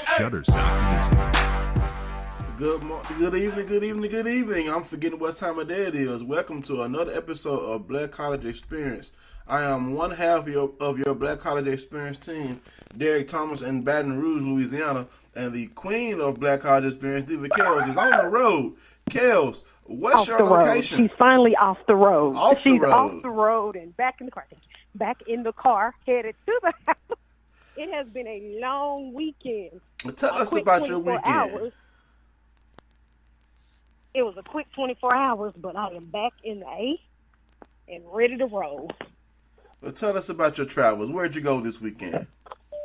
Shutterstock Music. Good evening. I'm forgetting what time of day it is. Welcome to another episode of Black College Experience. I am one half of your Black College Experience team, Derek Thomas in Baton Rouge, Louisiana, and the queen of Black College Experience, Diva Kels, is on the road. Kels, what's your location? She's finally off the road. She's off the road and back in the car. Back in the car, headed to the house. It has been a long weekend. Tell us about your weekend. Hours. It was a quick 24 hours, but I am back in the A and ready to roll. Well, tell us about your travels. Where'd you go this weekend?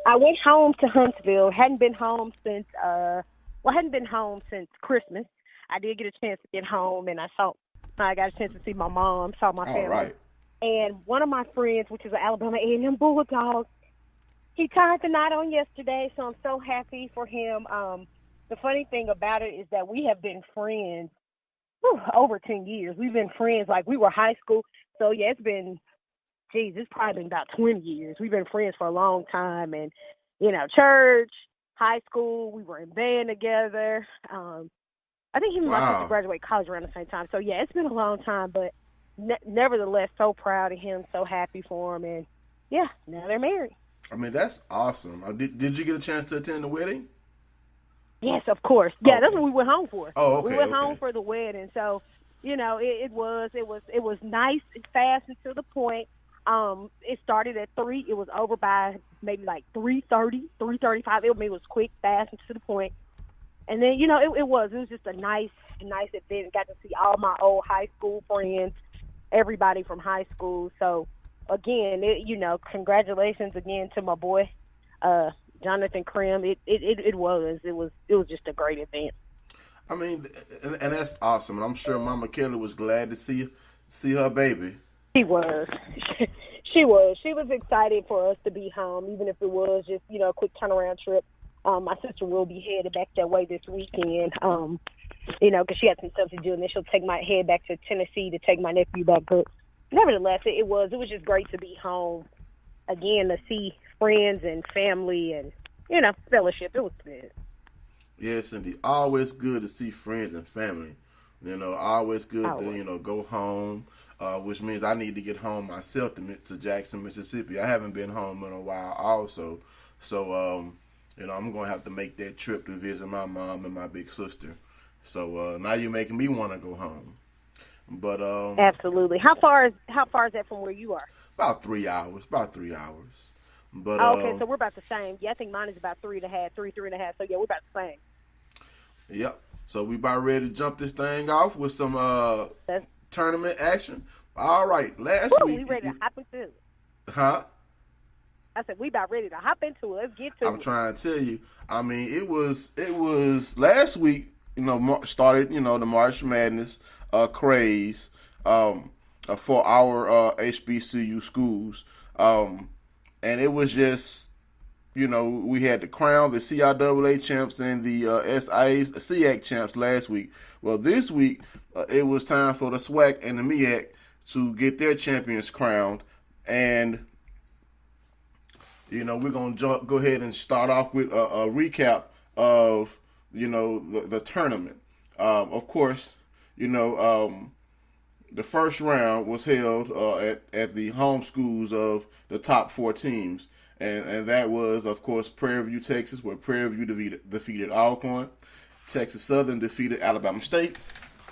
I went home to Huntsville. Hadn't been home since Christmas. I did get a chance to get home, and I got a chance to see my mom, saw my family. All right. And one of my friends, which is an Alabama A&M Bulldog, he tied the knot on yesterday, so I'm so happy for him. The funny thing about it is that we have been friends over 10 years. We've been friends like we were high school. So, yeah, it's probably been about 20 years. We've been friends for a long time. And, church, high school, we were in band together. I think him and my sister graduated college around the same time. So, yeah, it's been a long time. But nevertheless, so proud of him, so happy for him. And, yeah, now they're married. I mean, that's awesome. Did you get a chance to attend the wedding? Yes, of course. Yeah, okay. That's what we went home for. Oh, okay. We went home for the wedding. So, it was nice and fast and to the point. It started at 3. It was over by maybe like 3:30, 3:35. It was quick, fast, and to the point. And then, it was just a nice event. Got to see all my old high school friends, everybody from high school. So, again, congratulations again to my boy, Jonathan Krim. It was just a great event. I mean, and that's awesome. And I'm sure Mama Kelly was glad to see her baby. She was. She was. She was excited for us to be home, even if it was just, a quick turnaround trip. My sister will be headed back that way this weekend, because she had some stuff to do, and then she'll head back to Tennessee to take my nephew back. But nevertheless, it was just great to be home again, to see friends and family and, fellowship. It was good. Yes, indeed. Always good to see friends and family. Always good to, go home, which means I need to get home myself to Jackson, Mississippi. I haven't been home in a while also. So, I'm going to have to make that trip to visit my mom and my big sister. So, now you're making me want to go home. But absolutely. How far is that from where you are? About 3 hours. But okay, so we're about the same. Yeah, I think mine is about 3.5. So yeah, we're about the same. Yep. So we about ready to jump this thing off with some tournament action. All right. Last week we ready to hop into it. Huh? I said we about ready to hop into it. Let's get to it. I'm trying to tell you. I mean, it was last week. Started the March Madness craze for our HBCU schools, and it was just we had to crown the CIAA champs and the SWAC champs last week. Well, this week it was time for the SWAC and the MEAC to get their champions crowned, and we're gonna go ahead and start off with a recap of the tournament. Of course, the first round was held at the home schools of the top 4 teams. And that was, of course, Prairie View, Texas, where Prairie View defeated Alcorn. Texas Southern defeated Alabama State.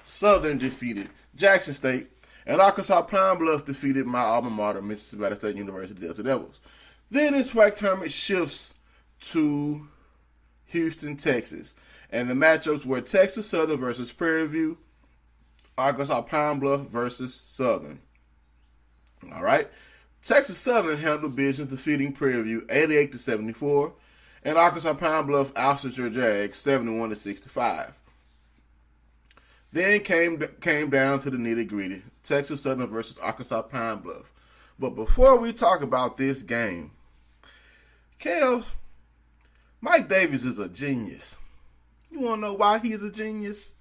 Southern defeated Jackson State. And Arkansas Pine Bluff defeated my alma mater, Mississippi State University Delta Devils. Then this SWAC tournament shifts to Houston, Texas. And the matchups were Texas Southern versus Prairie View, Arkansas Pine Bluff versus Southern. All right. Texas Southern handled business, defeating Prairie View 88-74, and Arkansas Pine Bluff ousted your Jags 71-65. Then came down to the nitty-gritty, Texas Southern versus Arkansas Pine Bluff. But before we talk about this game, Kels, Mike Davis is a genius. You want to know why he's a genius?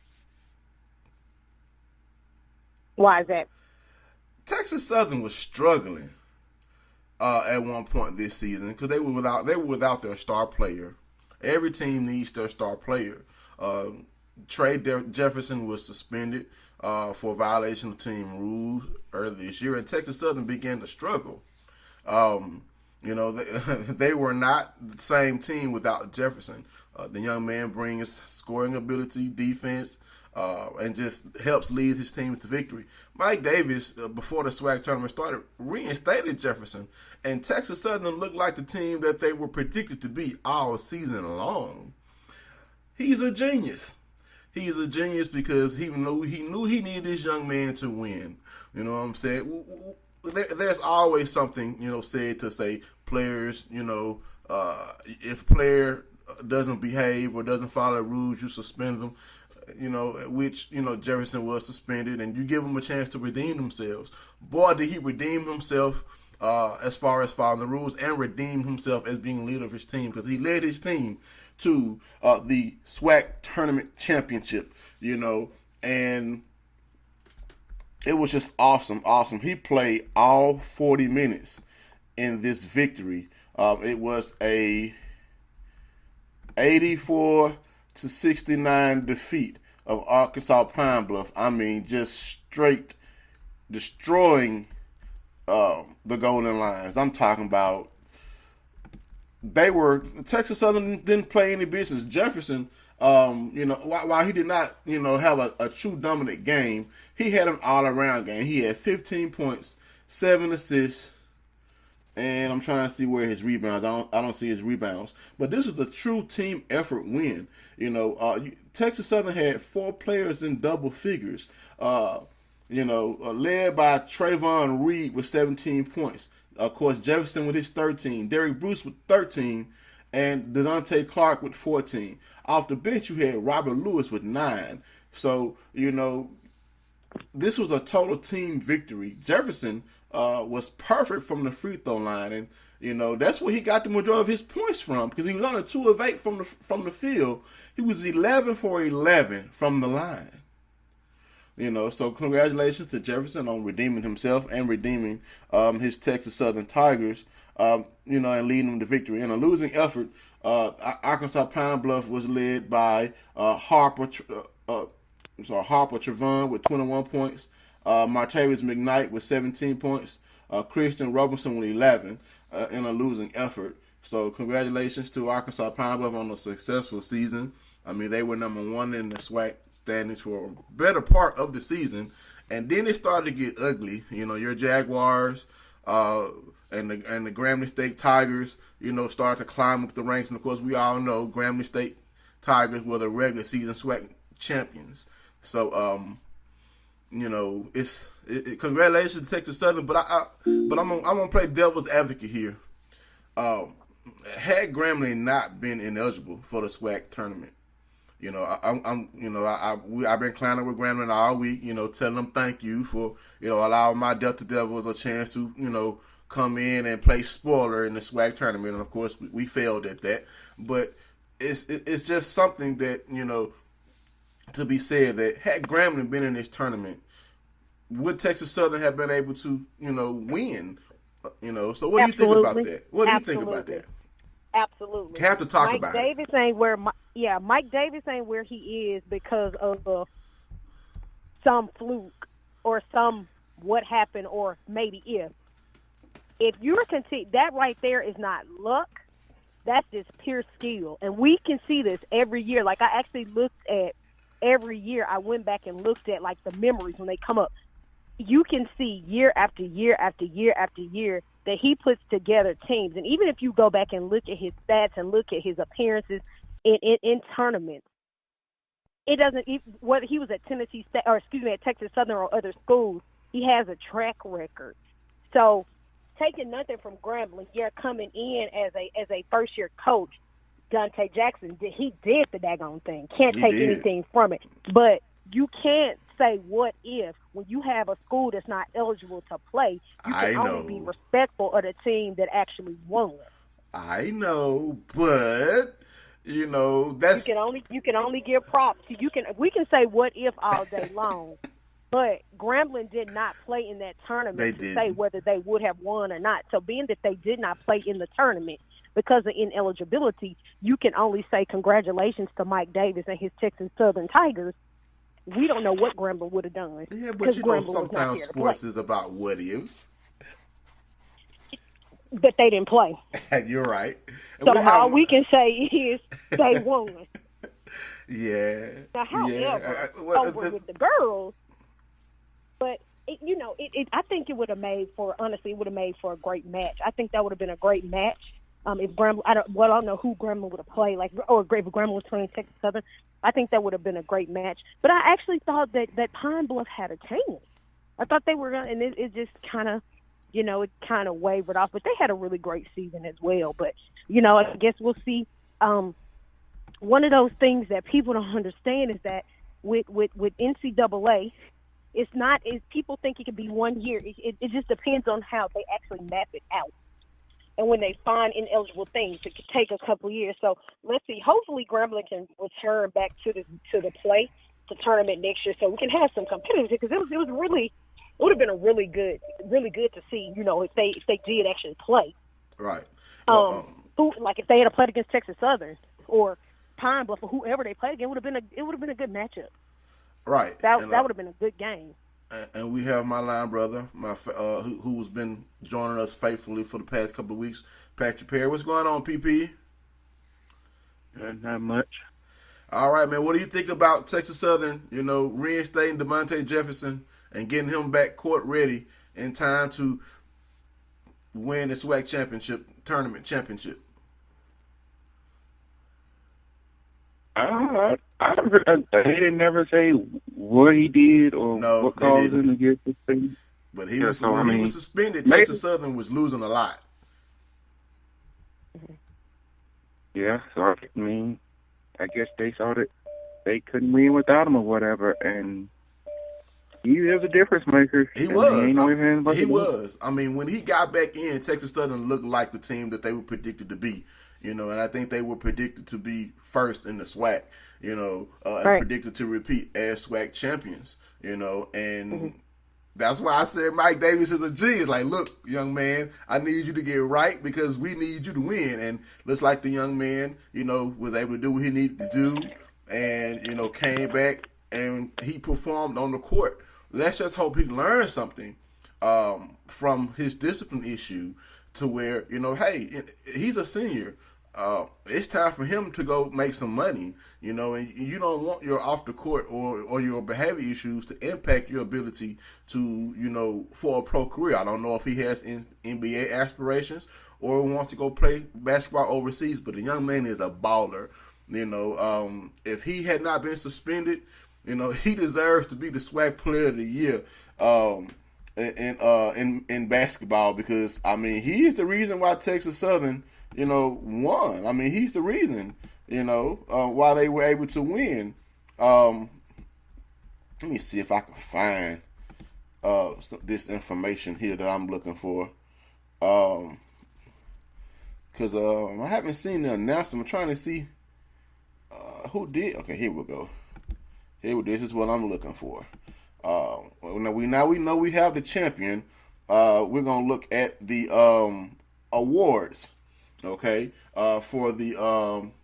Why is that? Texas Southern was struggling at one point this season because they were without their star player, Every team needs their star player. Jefferson was suspended for violation of team rules earlier this year, and Texas Southern began to struggle. They were not the same team without Jefferson. The young man brings scoring ability, defense, and just helps lead his team to victory. Mike Davis, before the SWAC tournament started, reinstated Jefferson, and Texas Southern looked like the team that they were predicted to be all season long. He's a genius. He's a genius because he knew he needed this young man to win. You know what I'm saying? There's always something, said to say players, if player doesn't behave or doesn't follow rules, you suspend them, which Jefferson was suspended, and you give them a chance to redeem themselves. Boy, did he redeem himself as far as following the rules and redeem himself as being leader of his team, because he led his team to the SWAC tournament championship, and it was just awesome. He played all 40 minutes in this victory. It was a 84-69 defeat of Arkansas Pine Bluff. I mean, just straight destroying the Golden Lions. I'm talking about Texas Southern didn't play any business. Jefferson, while he did not, have a true dominant game, he had an all-around game. He had 15 points, 7 assists, and I'm trying to see where his rebounds. I don't see his rebounds. But this was a true team effort win. Texas Southern had 4 players in double figures. Led by Trayvon Reed with 17 points. Of course, Jefferson with his 13, Derek Bruce with 13, and Dedontae Clark with 14. Off the bench, you had Robert Lewis with 9. So, this was a total team victory. Jefferson was perfect from the free throw line, and that's where he got the majority of his points from, because he was on a 2 of 8 from the field. He was 11 for 11 from the line. So congratulations to Jefferson on redeeming himself and redeeming his Texas Southern Tigers, and leading them to victory. In a losing effort, Arkansas Pine Bluff was led by Harper Trevon with 21 points, Martavius McKnight with 17 points, Christian Robinson with 11 in a losing effort. So congratulations to Arkansas Pine Bluff on a successful season. I mean, they were number 1 in the SWAC standings for a better part of the season, and then it started to get ugly. Your Jaguars and the Grambling State Tigers, started to climb up the ranks, and of course we all know Grambling State Tigers were the regular season SWAC champions. So congratulations to Texas Southern, but I'm gonna play devil's advocate here. Had Grambling not been ineligible for the SWAC tournament, I've been clowning with Grambling all week, telling them thank you for, allowing my Delta Devils a chance to, come in and play spoiler in the SWAC tournament. And of course, we failed at that. But it's just something that, to be said, that had Grambling been in this tournament, would Texas Southern have been able to, win? So what do you think about that? What do you think about that? Absolutely. Have to talk about it. Mike Davis ain't where he is because of some fluke or some what happened or maybe if. If you're that right there is not luck. That's just pure skill. And we can see this every year. Like, I actually looked at every year. I went back and looked at, like, the memories when they come up. You can see year after year after year after year that he puts together teams. And even if you go back and look at his stats and look at his appearances in tournaments, it doesn't – whether he was at Tennessee State or, at Texas Southern or other schools, he has a track record. So taking nothing from Grambling, you're coming in as a first-year coach, Dante Jackson, he did the daggone thing. Can't take anything from it. But you can't say what if when you have a school that's not eligible to play. You can only be respectful of the team that actually won. I know, but that's you can only give props. We can say what if all day long, but Grambling did not play in that tournament say whether they would have won or not. So being that they did not play in the tournament, because of ineligibility, you can only say congratulations to Mike Davis and his Texas Southern Tigers. We don't know what Grambling would have done. Yeah, but you know, Grambling sometimes sports is about what ifs. But they didn't play. You're right. So all we can say is they won. Yeah. Now, however, over with the girls, but I think it would have made for a great match. I think that would have been a great match. If Grambling, I don't know who Grambling would have played, or if Grambling was playing Texas Southern. I think that would have been a great match. But I actually thought that Pine Bluff had a chance. I thought they were going to, and it just kind of, it kind of wavered off. But they had a really great season as well. But, I guess we'll see. One of those things that people don't understand is that with NCAA, it's not as people think it could be 1 year. It just depends on how they actually map it out. And when they find ineligible things, it could take a couple of years. So let's see. Hopefully, Grambling can return back to the tournament next year, so we can have some competitiveness. Because it would have been a really good to see. If they did actually play. Right. If they had played against Texas Southern or Pine Bluff or whoever they played against, it would have been a good matchup. Right. That would have been a good game. And we have my line brother, who's been joining us faithfully for the past couple of weeks, Patrick Perry. What's going on, PP? Not much. All right, man. What do you think about Texas Southern, reinstating DeMonte Jefferson and getting him back court ready in time to win the SWAC tournament championship? They didn't never say what he did or what caused him to get suspended. But he was suspended. Texas Southern was losing a lot. Yeah, so I guess they saw that they couldn't win without him or whatever, and he is a difference maker. He was. He was. When he got back in, Texas Southern looked like the team that they were predicted to be. And I think they were predicted to be first in the SWAC, and predicted to repeat as SWAC champions, and that's why I said Mike Davis is a genius. Like, look, young man, I need you to get right because we need you to win. And looks like the young man, was able to do what he needed to do and, came back and he performed on the court. Let's just hope he learned something from his discipline issue to where, hey, he's a senior. It's time for him to go make some money, and you don't want your off the court or your behavior issues to impact your ability to, for a pro career. I don't know if he has NBA aspirations or wants to go play basketball overseas, but the young man is a baller. If he had not been suspended, he deserves to be the SWAC Player of the Year in basketball because, he is the reason why Texas Southern won. He's the reason, why they were able to win. Let me see if I can find this information here that I'm looking for. Because I haven't seen the announcement. I'm trying to see who did. Okay, here we go. This is what I'm looking for. Now we know we have the champion. We're going to look at the awards. Okay, for the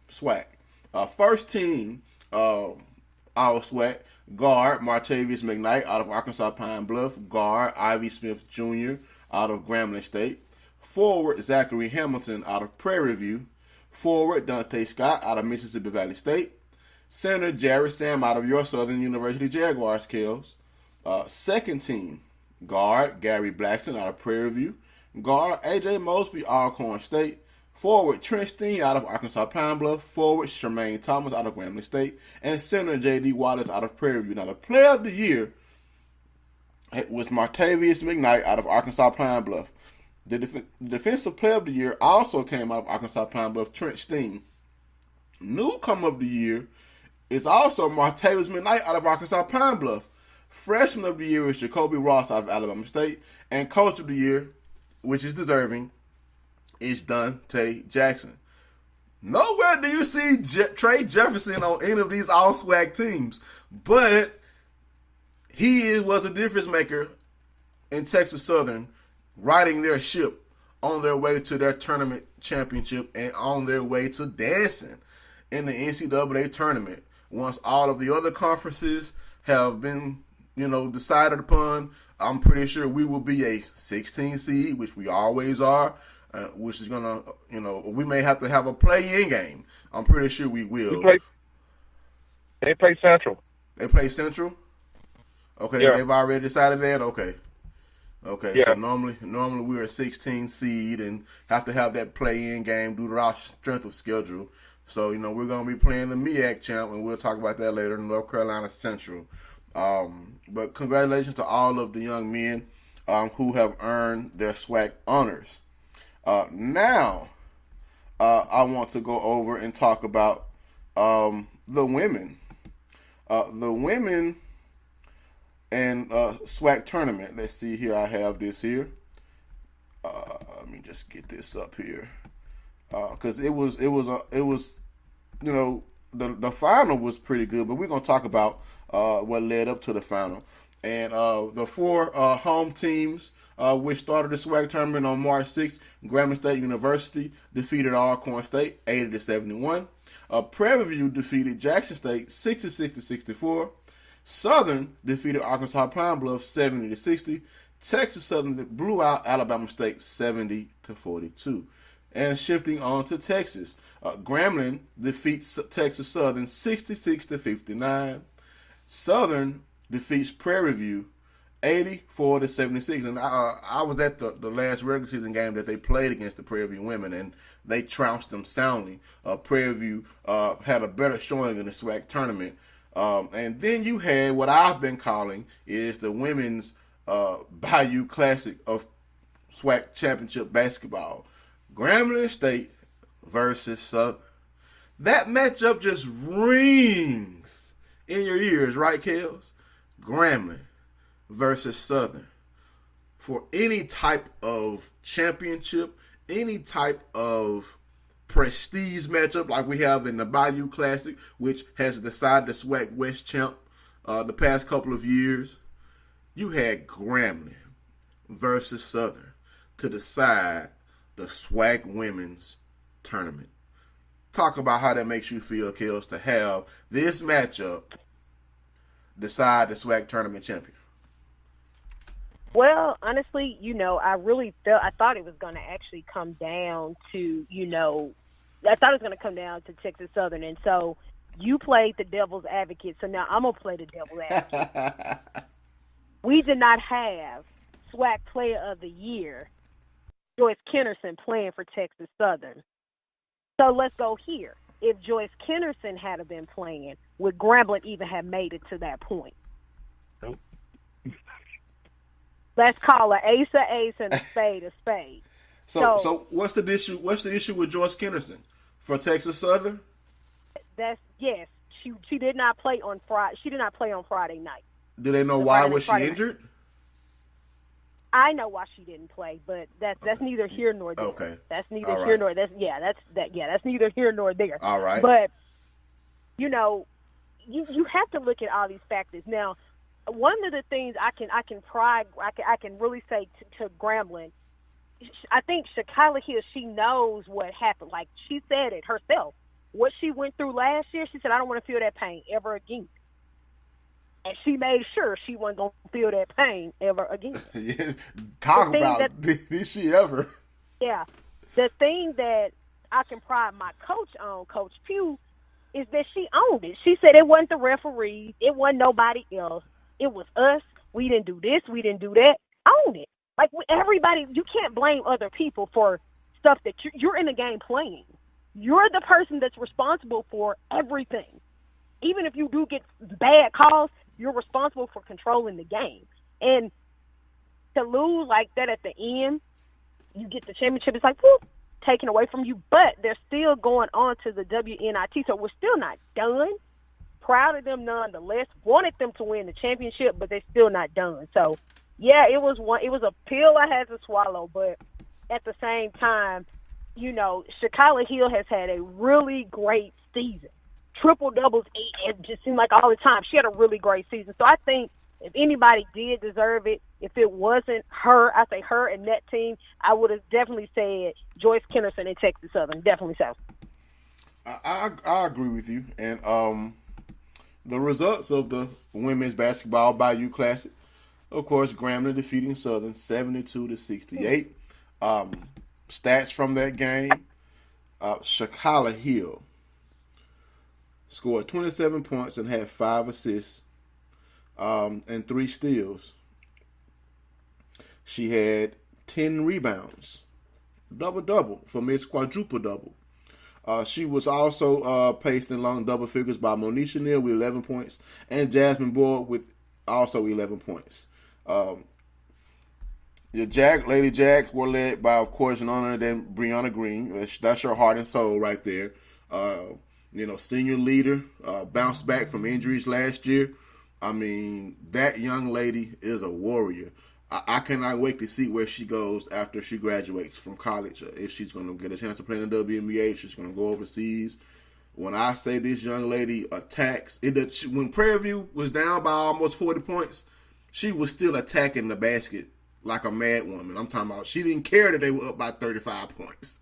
SWAC. First team, our SWAC, guard Martavius McKnight out of Arkansas Pine Bluff, guard Ivy Smith Jr. out of Grambling State, forward Zachary Hamilton out of Prairie View, forward Dante Scott out of Mississippi Valley State, center Jared Sam out of Your Southern University Jaguars Kells, second team, guard Gary Blackton out of Prairie View, guard AJ Mosby Alcorn State, forward Trent Steen out of Arkansas Pine Bluff, forward Shermaine Thomas out of Grambling State, and center J.D. Wallace out of Prairie View. Now, the player of the year was Martavius McKnight out of Arkansas Pine Bluff. The defensive player of the year also came out of Arkansas Pine Bluff, Trent Steen. Newcomer of the year is also Martavius McKnight out of Arkansas Pine Bluff. Freshman of the year is Jacoby Ross out of Alabama State. And coach of the year, which is deserving, is Dante Jackson. Nowhere do you see Trey Jefferson on any of these all-SWAC teams, but he was a difference maker in Texas Southern, riding their ship on their way to their tournament championship and on their way to dancing in the NCAA tournament. Once all of the other conferences have been, decided upon, I'm pretty sure we will be a 16 seed, which we always are, which is going to, we may have to have a play-in game. I'm pretty sure we will. They play Central. They play Central? Okay, yeah. They've already decided that? Okay, yeah. So normally we're a 16 seed and have to have that play-in game due to our strength of schedule. So, we're going to be playing the MEAC champ, and we'll talk about that later in North Carolina Central. But congratulations to all of the young men who have earned their SWAC honors. Now, I want to go over and talk about the women. The women and SWAC tournament. Let's see here. I have this here. Let me just get this up here. Because it was the final was pretty good, but we're gonna talk about what led up to the final. And the 4 home teams which started the SWAC tournament on March 6th, Grambling State University defeated Alcorn State 80-71. Prairie View defeated Jackson State 66-64. Southern defeated Arkansas Pine Bluff 70-60. Texas Southern blew out Alabama State 70-42. And shifting on to Texas, Grambling defeats Texas Southern 66-59. Southern defeats Prairie View 84-76. And I was at the last regular season game that they played against the Prairie View women, and they trounced them soundly. Prairie View had a better showing in the SWAC tournament. And then you had what I've been calling is the women's Bayou Classic of SWAC championship basketball. Grambling State versus Southern. That matchup just rings in your ears, right, Kels? Grambling versus Southern. For any type of championship, any type of prestige matchup like we have in the Bayou Classic, which has decided the SWAC West champ the past couple of years, you had Grambling versus Southern to decide the SWAC Women's Tournament. Talk about how that makes you feel, Kels, to have this matchup decide the SWAC Tournament champion. Well, honestly, I thought it was going to actually come down to, I thought it was going to come down to Texas Southern. And so you played the devil's advocate. So now I'm going to play the devil's advocate. We did not have SWAC Player of the Year, Joyce Kennerson, playing for Texas Southern. So let's go here. If Joyce Kennerson had been playing, would Grambling even have made it to that point? Nope. Let's call an ace a ace and a spade a spade. So what's the issue? What's the issue with Joyce Kennerson for Texas Southern? Yes. She did not play on Friday. She did not play on Friday night. Do they know why was she injured? I know why she didn't play, but that's neither here nor there. Okay. That's neither here nor that's neither here nor there. All right. But you have to look at all these factors. Now, one of the things I can really say to Grambling, I think Shakila Hill, she knows what happened. Like she said it herself. What she went through last year, she said, I don't want to feel that pain ever again. And she made sure she wasn't going to feel that pain ever again. Yeah, talk about, did she ever? Yeah. The thing that I can pride my coach on, Coach Pugh, is that she owned it. She said it wasn't the referees. It wasn't nobody else. It was us. We didn't do this. We didn't do that. Own it. Like everybody, you can't blame other people for stuff that you're in the game playing. You're the person that's responsible for everything. Even if you do get bad calls, you're responsible for controlling the game. And to lose like that at the end, you get the championship, it's like, whoop, taken away from you. But they're still going on to the WNIT, so we're still not done. Proud of them nonetheless. Wanted them to win the championship, but they're still not done. So, yeah, it was a pill I had to swallow. But at the same time, Shakila Hill has had a really great season. Triple doubles, it just seemed like all the time. She had a really great season. So I think if anybody did deserve it, if it wasn't her, I say her and that team, I would have definitely said Joyce Kennerson and Texas Southern. Definitely so. I agree with you. And the results of the women's basketball Bayou Classic, of course, Grambling defeating Southern 72-68. Stats from that game: Shakala Hill scored 27 points and had 5 assists and 3 steals. She had 10 rebounds, double-double for Miss Quadruple-double. She was also paced in long double figures by Monisha Neal with 11 points and Jasmine Boyd with also 11 points. The Lady Jacks were led by, of course, none other than Brianna Green. That's her heart and soul right there. Senior leader, bounced back from injuries last year. I mean, that young lady is a warrior. I cannot wait to see where she goes after she graduates from college. If she's going to get a chance to play in the WNBA, if she's going to go overseas. When I say this young lady attacks, when Prairie View was down by almost 40 points, she was still attacking the basket like a mad woman. I'm talking about she didn't care that they were up by 35 points.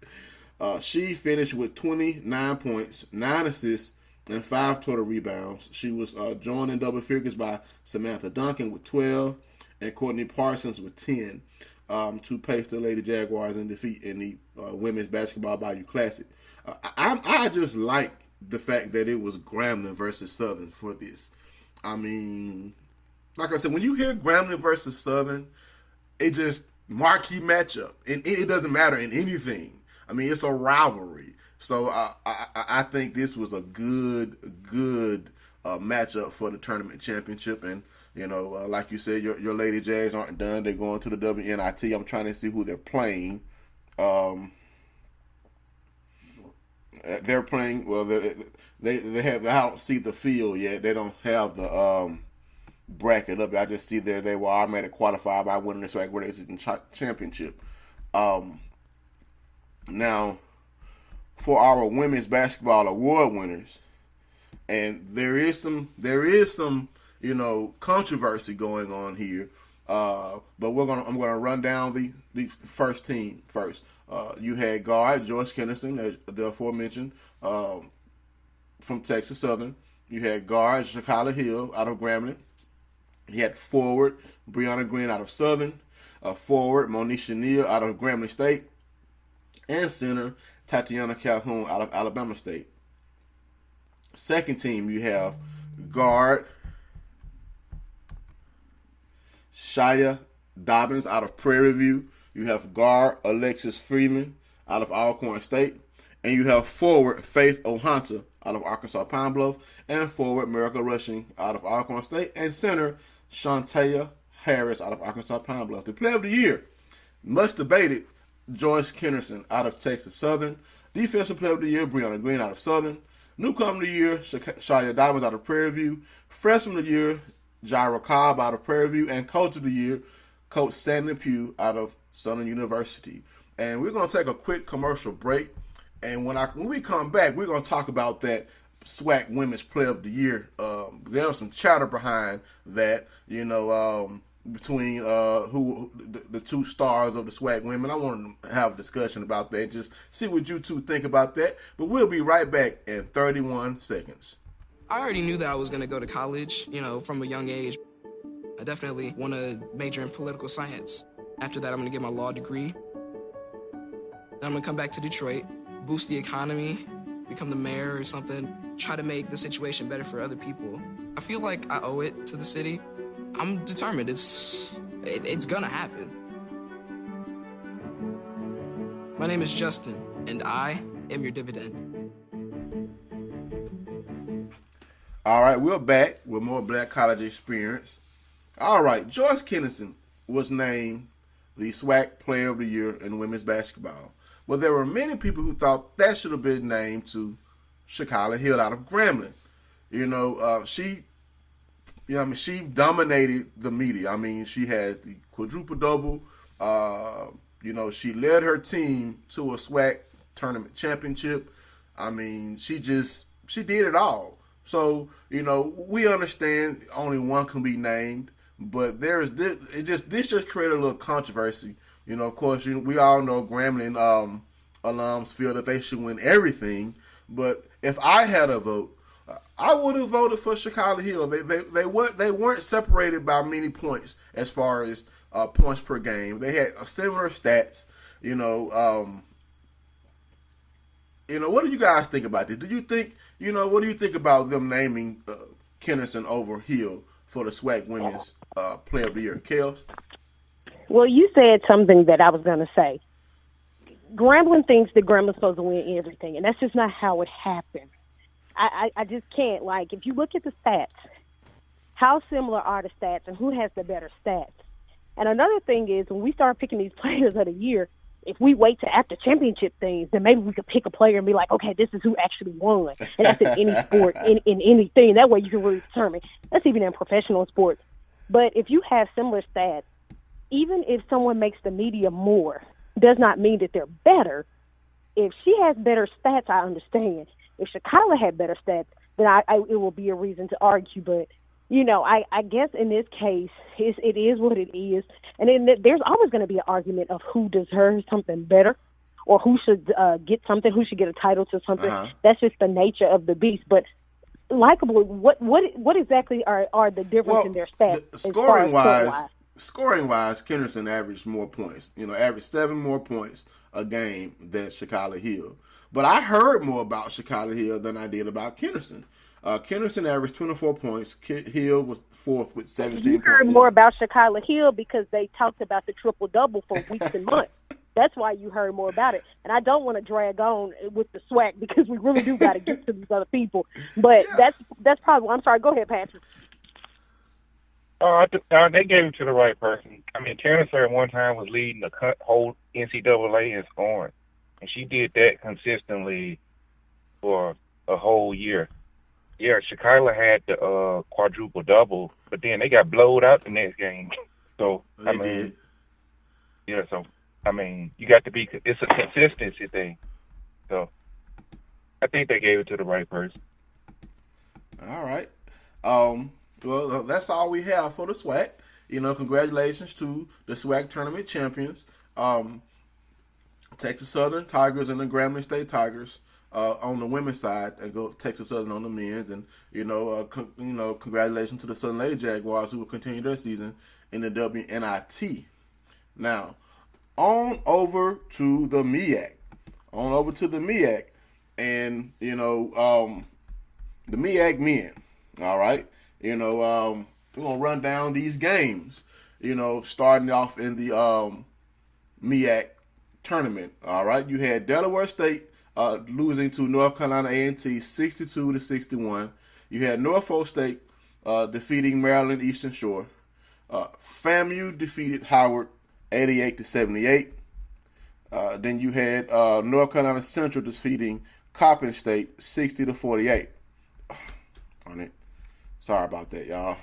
She finished with 29 points, 9 assists, and 5 total rebounds. She was joined in double figures by Samantha Duncan with 12 and Courtney Parsons with 10 to pace the Lady Jaguars in defeat in the Women's Basketball Bayou Classic. I just like the fact that it was Grambling versus Southern for this. I mean, like I said, when you hear Grambling versus Southern, it just marquee matchup. And it doesn't matter in anything. I mean, it's a rivalry. So I think this was a good matchup for the tournament championship. And, like you said, your Lady Jags aren't done. They're going to the WNIT. I'm trying to see who they're playing. They're playing, well, they have, I don't see the field yet. They don't have the bracket up. I just see they were automatic qualified by winning the SWAC Region Championship. Now, for our women's basketball award winners, and there is some controversy going on here. But I'm gonna run down the first team first. You had guard Joyce Kennerson, the aforementioned, from Texas Southern. You had guard Shakala Hill out of Grambling. You had forward Brianna Green out of Southern, forward Monisha Neal out of Grambling State, and center Tatiana Calhoun out of Alabama State. Second team, you have guard Shia Dobbins out of Prairie View. You have guard Alexis Freeman out of Alcorn State. And you have forward Faith Ohanta out of Arkansas Pine Bluff. And forward Miracle Rushing out of Alcorn State. And center Shantae Harris out of Arkansas Pine Bluff. The player of the year, much debated, Joyce Kennerson out of Texas Southern. Defensive player of the year, Brianna Green out of Southern. Newcomer of the year, Shia Dobbins out of Prairie View. Freshman of the year, Jaira Cobb out of Prairie View. And coach of the year, Coach Sandy Pugh out of Southern University. And we're going to take a quick commercial break. And when we come back, we're going to talk about that SWAC Women's Player of the Year. There was some chatter behind that, between the two stars of the SWAC women. I want to have a discussion about that. Just see what you two think about that. But we'll be right back in 31 seconds. I already knew that I was going to go to college, from a young age. I definitely want to major in political science. After that, I'm going to get my law degree. Then I'm going to come back to Detroit, boost the economy, become the mayor or something, try to make the situation better for other people. I feel like I owe it to the city. I'm determined. It's gonna happen. My name is Justin, and I am your dividend. All right, we're back with more Black College Experience. All right, Joyce Kennerson was named the SWAC Player of the Year in women's basketball. But there were many people who thought that should have been named to Shakala Hill out of Grambling. She dominated the media. I mean, she had the quadruple-double. She led her team to a SWAC tournament championship. I mean, she did it all. So, we understand only one can be named, but this just created a little controversy. Of course, we all know Grambling alums feel that they should win everything, but if I had a vote, I would have voted for Chicago Hill. They weren't separated by many points as far as points per game. They had similar stats. What do you guys think about this? Do you think what do you think about them naming Kennerson over Hill for the SWAC Women's Player of the Year? Kels? Well, you said something that I was going to say. Grambling thinks that Grambling's supposed to win everything, and that's just not how it happened. I just can't. Like, if you look at the stats, how similar are the stats and who has the better stats? And another thing is, when we start picking these players of the year, if we wait to after championship things, then maybe we could pick a player and be like, okay, this is who actually won. And that's in any sport, in anything. That way you can really determine. That's even in professional sports. But if you have similar stats, even if someone makes the media more, does not mean that they're better. If she has better stats, I understand. If Shakila had better stats, then it will be a reason to argue. But, I guess in this case, it is what it is. And then there's always going to be an argument of who deserves something better or who should get something, who should get a title to something. Uh-huh. That's just the nature of the beast. But likable, what exactly are the difference in their stats? Scoring-wise, Kennerson averaged more points. Averaged 7 more points a game than Chicago Hill. But I heard more about Chicago Hill than I did about Kennerson. Kennerson averaged 24 points. Hill was fourth with 17 You heard more about Chicago Hill because they talked about the triple-double for weeks and months. That's why you heard more about it. And I don't want to drag on with the SWAC because we really do got to get to these other people. But that's probably – I'm sorry. Go ahead, Patrick. They gave him to the right person. I mean, Kennerson at one time was leading the whole NCAA in scoring. And she did that consistently for a whole year. Yeah, Chicago had the quadruple double, but then they got blowed out the next game. So you got to be. It's a consistency thing. So I think they gave it to the right person. All right. Well, that's all we have for the SWAC. Congratulations to the SWAC tournament champions, Texas Southern Tigers and the Grambling State Tigers. On the women's side, and go Texas Southern on the men's, and congratulations to the Southern Lady Jaguars who will continue their season in the WNIT. Now, on over to the MEAC, and the MEAC men. All right, we're gonna run down these games. Starting off in the MEAC tournament. All right, you had Delaware State losing to North Carolina A&T 62-61. You had Norfolk State defeating Maryland Eastern Shore. FAMU defeated Howard 88-78. Then you had North Carolina Central defeating Coppin State 60-48. Darn it. Sorry about that, y'all.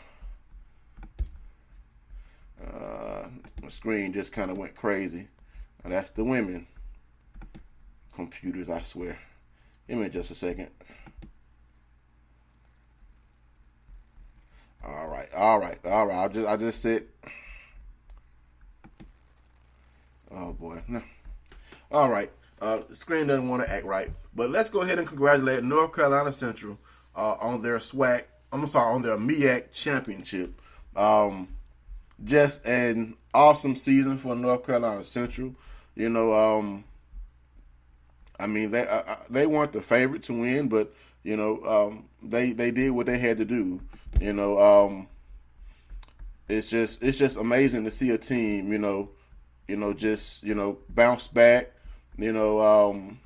My screen just kind of went crazy. Now that's the women. Computers, I swear. Give me just a second. All right. I just said. Oh boy. No. All right. The screen doesn't want to act right, but let's go ahead and congratulate North Carolina Central on their SWAC. on their MEAC championship. Just an awesome season for North Carolina Central. I mean, they weren't the favorite to win, but they did what they had to do. It's just amazing to see a team, bounce back, and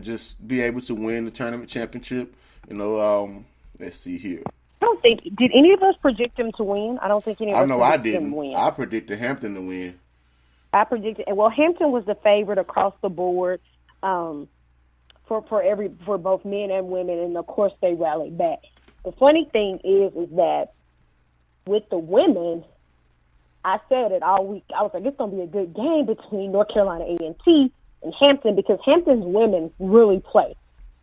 just be able to win the tournament championship. Let's see here. I don't think, did any of us predict them to win? I don't think any of us predicted them to win. I predicted Hampton to win. Hampton was the favorite across the board for both men and women, and of course they rallied back. The funny thing is that with the women, I said it all week. I was like, it's going to be a good game between North Carolina A&T and Hampton, because Hampton's women really play.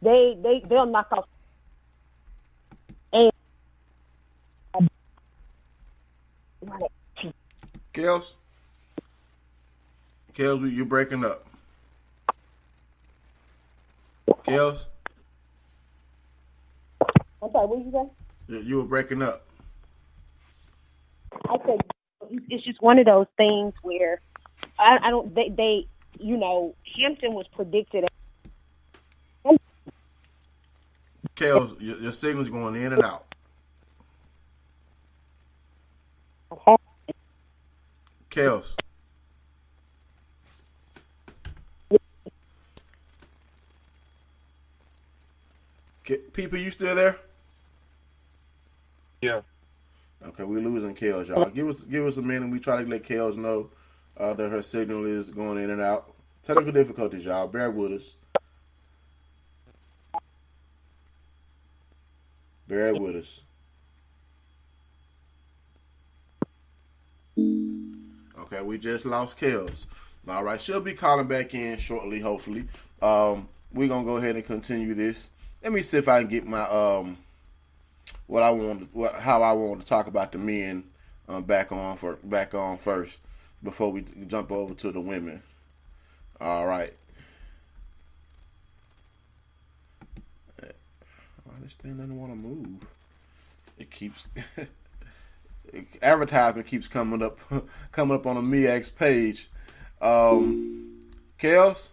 They'll knock off. And Kels? Kels, you're breaking up. Kels? I'm sorry, what did you say? You were breaking up. I said it's just one of those things where I don't. They you know, Hampton was predicted. Kels, your signal's going in and out. Kels. People, you still there? Yeah. Okay, we're losing Kels, y'all. Give us a minute. We try to let Kels know that her signal is going in and out. Technical difficulties, y'all. Bear with us. Bear with us. Okay, we just lost Kels. All right, she'll be calling back in shortly, hopefully. We're gonna go ahead and continue this. Let me see if I can get my how I want to talk about the men back on first before we jump over to the women. All right. This thing doesn't want to move. It keeps advertisement keeps coming up on the MEAC's page. Kels?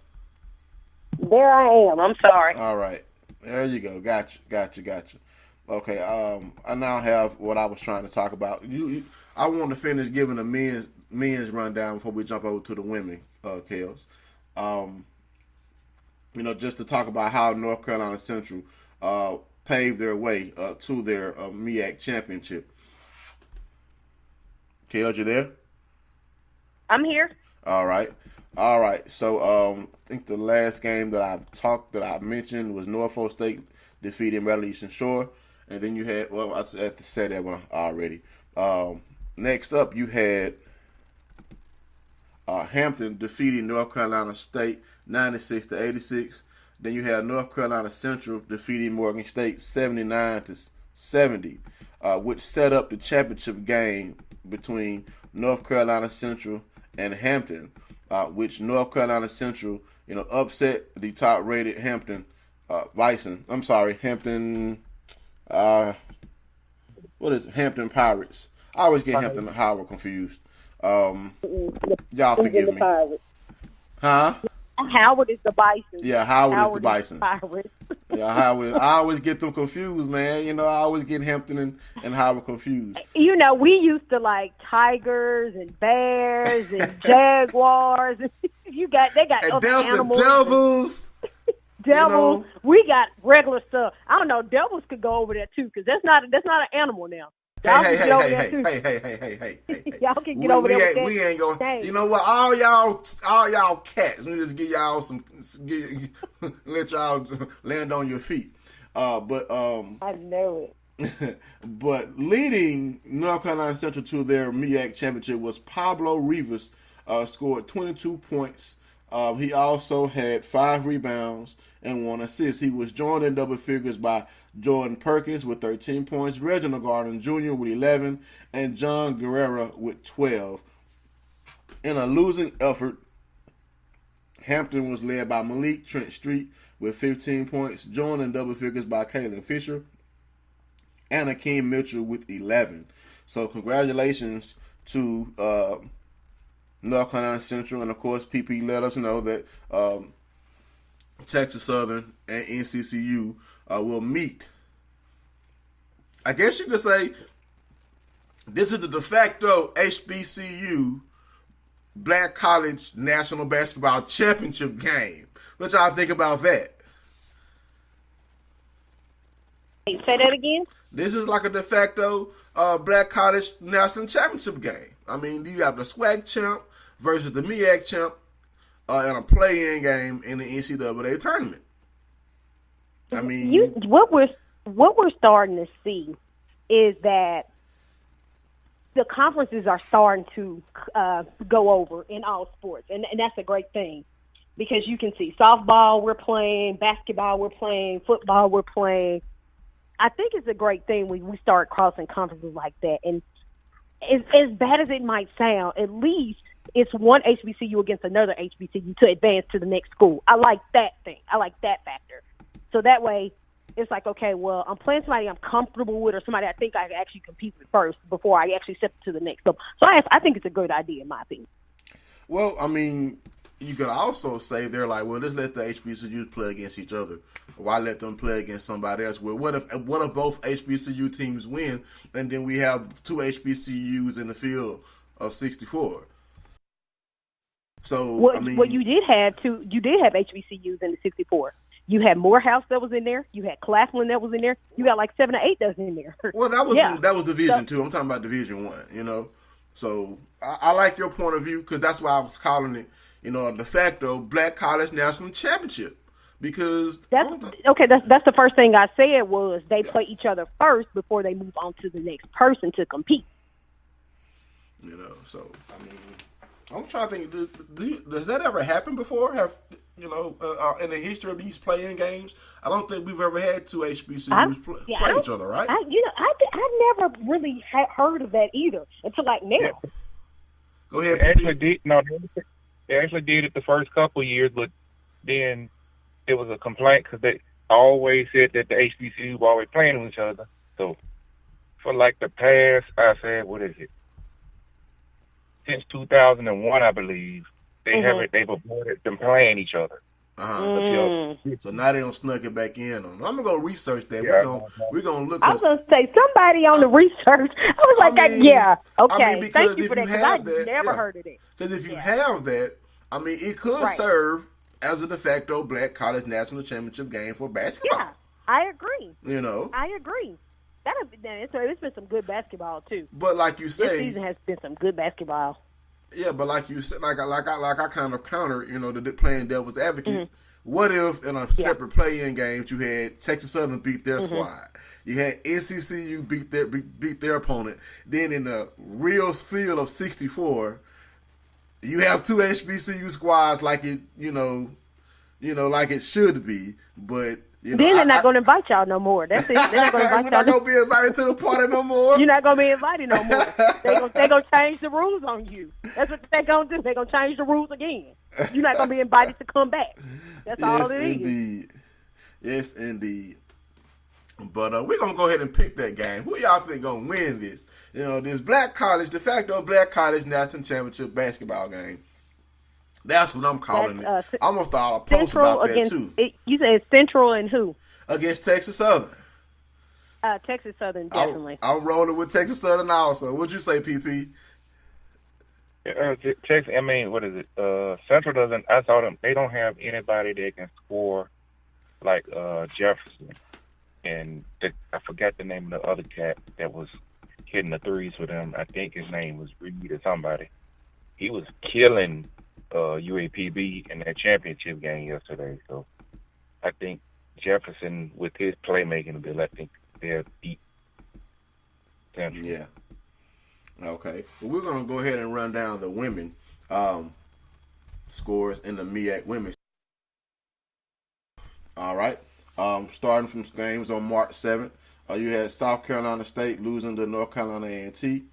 There I am. I'm sorry. All right. There you go. Gotcha. Okay. I now have what I was trying to talk about. I want to finish giving the men's rundown before we jump over to the women, Kels. Just to talk about how North Carolina Central paved their way to their MEAC championship. Kels, you there? I'm here. All right. So I think the last game that I mentioned was Norfolk State defeating Revolution Shore, and then you had I had to say that one already. Next up, you had Hampton defeating North Carolina State 96-86. Then you had North Carolina Central defeating Morgan State 79-70, which set up the championship game between North Carolina Central and Hampton, which North Carolina Central, upset the top-rated Hampton Bison. I'm sorry, Hampton. What is it? Hampton Pirates? I always get Hampton and Howard confused. Y'all forgive me. Huh? Howard is the Bison. Yeah, Howard is the Bison. Pirates. Yeah, Howard. I always get them confused, man. I always get Hampton and Howard confused. We used to like Tigers and Bears and Jaguars. They got And other Delta animals. Devils. Devils. We got regular stuff. I don't know. Devils could go over there too, because that's not an animal now. Hey. Y'all can get over there. We ain't going. Hey. You know what? All y'all cats. Let me just give y'all let y'all land on your feet. I know it. But leading North Carolina Central to their MEAC championship was Pablo Rivas. Scored 22 points. He also had 5 rebounds and 1 assist. He was joined in double figures by Jordan Perkins with 13 points, Reginald Garden Jr. with 11, and John Guerrera with 12. In a losing effort, Hampton was led by Malik Trent Street with 15 points, joined in double figures by Kaylin Fisher and Akeem Mitchell with 11. So congratulations to North Carolina Central, and of course PP let us know that Texas Southern and NCCU will meet. I guess you could say this is the de facto HBCU Black College National Basketball Championship game. What y'all think about that? Say that again? This is like a de facto Black College National Championship game. I mean, you have the SWAC champ versus the MEAC champ in a play-in game in the NCAA tournament. I mean, what we're starting to see is that the conferences are starting to go over in all sports, and that's a great thing, because you can see softball we're playing, basketball we're playing, football we're playing. I think it's a great thing when we start crossing conferences like that, and as bad as it might sound, at least it's one HBCU against another HBCU to advance to the next school. I like that thing. I like that factor. So that way, it's like, okay, well, I'm playing somebody I'm comfortable with or somebody I think I can actually compete with first before I actually step to the next level. So I think it's a good idea, in my opinion. Well, I mean, you could also say they're like, well, let's let the HBCUs play against each other. Why let them play against somebody else? Well, what if both HBCU teams win, and then we have two HBCUs in the field of 64? So, Well, I mean, you did have HBCUs in the 64. You had Morehouse that was in there. You had Claflin that was in there. You got like 7 or 8 that was in there. well, that was Division 2. I'm talking about Division 1. You know, so I like your point of view because that's why I was calling it, you know, a de facto Black College National Championship. Because that's the first thing I said was they play each other first before they move on to the next person to compete. You know, so I mean, I'm trying to think. Does that ever happen before? In the history of these play-in games, I don't think we've ever had two HBCUs play each other, right? I never really heard of that either until like now. Yeah. Go ahead. They actually did it the first couple of years, but then there was a complaint because they always said that the HBCUs were always playing with each other. So for like the past, I said, what is it? Since 2001, I believe. They've avoided them playing each other. So now they don't snuck it back in on them. I'm gonna go research that. Yeah, we're gonna look. I was gonna say somebody on the research. I was like, okay. Because thank you for that. Because I never heard of it. Because if you have that, I mean, it could serve as a de facto Black College National Championship game for basketball. Yeah, I agree. You know, I agree. It's been some good basketball too. But like you say, this season has been some good basketball. Yeah, but like you said, like I kind of counter, you know, the playing devil's advocate. Mm-hmm. What if in a separate play-in games you had Texas Southern beat their squad, you had NCCU beat their opponent, then in the real field of 64, you have two HBCU squads like it, like it should be, but. Then they're not going to invite y'all no more. That's it. They're not going to invite y'all. We're not going to be invited to the party no more. You're not going to be invited no more. They're going to change the rules on you. That's what they're going to do. They're going to change the rules again. You're not going to be invited to come back. That's all it is. Yes, indeed. But we're going to go ahead and pick that game. Who y'all think going to win this? You know, this de facto Black College National Championship basketball game. That's what I'm calling it. I'm going to start a post about that, too. You said Central and who? Against Texas Southern. Texas Southern, definitely. I'm rolling with Texas Southern also. What'd you say, PP? Texas, I mean, what is it? Central doesn't, I saw them, they don't have anybody that can score like Jefferson. And I forgot the name of the other cat that was hitting the threes for them. I think his name was Reed or somebody. He was killing UAPB in that championship game yesterday. So I think Jefferson, with his playmaking ability, I think they'll beat Central. Yeah. Okay. Well, we're going to go ahead and run down the women scores in the MEAC women's. All right. Starting from games on March 7th, you had South Carolina State losing to North Carolina A&T.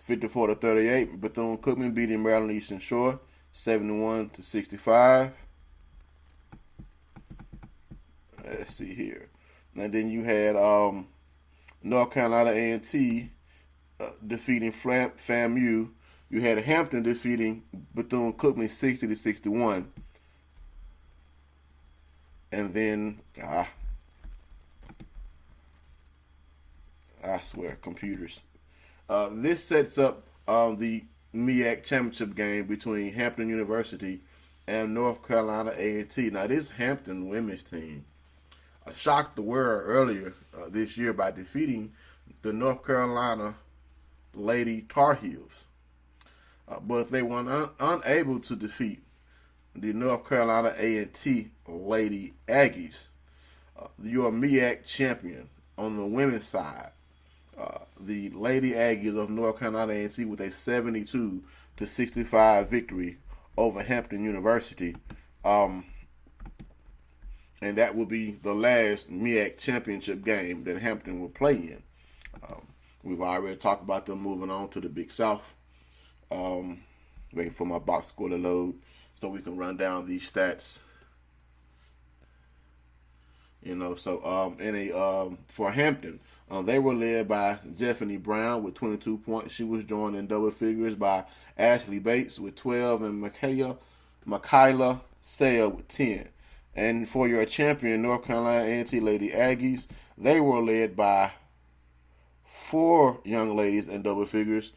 54-38. Bethune-Cookman beating Maryland Eastern Shore 71-65. Let's see here. And then you had North Carolina A&T defeating FAMU. You had Hampton defeating Bethune-Cookman 60-61. And then, I swear, computers. This sets up the MEAC championship game between Hampton University and North Carolina A&T. Now, this Hampton women's team shocked the world earlier this year by defeating the North Carolina Lady Tar Heels. But they were unable to defeat the North Carolina A&T Lady Aggies. Your MEAC champion on the women's side. The Lady Aggies of North Carolina A&T with a 72-65 victory over Hampton University. And that will be the last MEAC championship game that Hampton will play in. We've already talked about them moving on to the Big South. Waiting for my box score to load so we can run down these stats. For Hampton, they were led by Jeffany Brown with 22 points. She was joined in double figures by Ashley Bates with 12 and Michaela Sale with 10. And for your champion, North Carolina A&T Lady Aggies, they were led by 4 young ladies in double figures.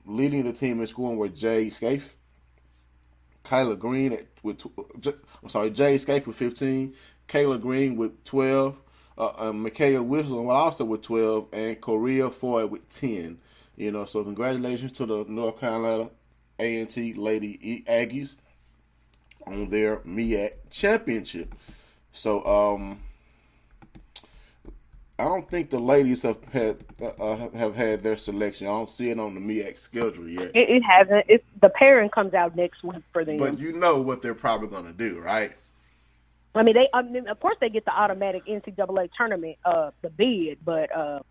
Leading the team in scoring were Jade Scaife, Jade Scaife with 15, Kayla Green with 12, Micaiah Wilson also with 12, and Korea Foy with 10. So congratulations to the North Carolina A&T Lady Aggies on their MEAC championship. So I don't think the ladies have had their selection. I don't see it on the MEAC schedule yet. It hasn't. The pairing comes out next week for them. But you know what they're probably going to do, right? I mean, of course they get the automatic NCAA tournament, the bid, but the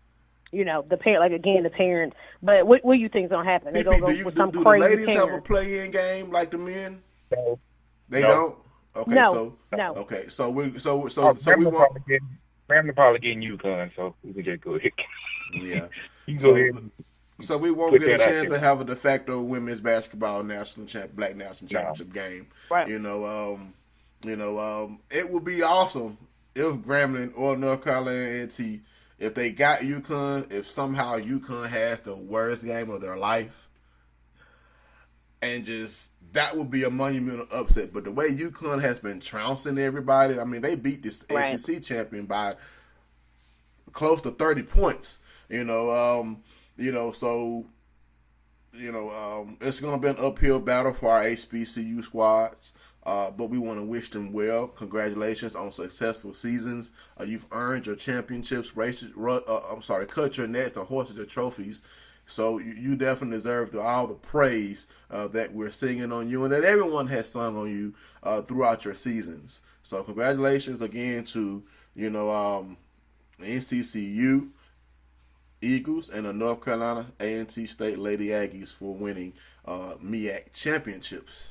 parents. But what do you think is going to happen? They're going to go with some crazy the ladies parent. have a play-in game like the men? No. They don't. Okay, no. Okay, so we want. Graham probably getting UConn, so we can just go ahead. Yeah. You can go ahead. So we won't get a chance to have a de facto women's basketball black national championship game. Right. It would be awesome if Grambling or North Carolina A&T, if they got UConn, if somehow UConn has the worst game of their life, and just that would be a monumental upset. But the way UConn has been trouncing everybody, I mean, they beat this ACC champion by close to 30 points. It's going to be an uphill battle for our HBCU squads. But we want to wish them well. Congratulations on successful seasons. You've earned your championships. Cut your nets or horses or trophies. So you definitely deserve all the praise that we're singing on you and that everyone has sung on you throughout your seasons. So congratulations again to NCCU Eagles and the North Carolina A&T State Lady Aggies for winning MEAC championships.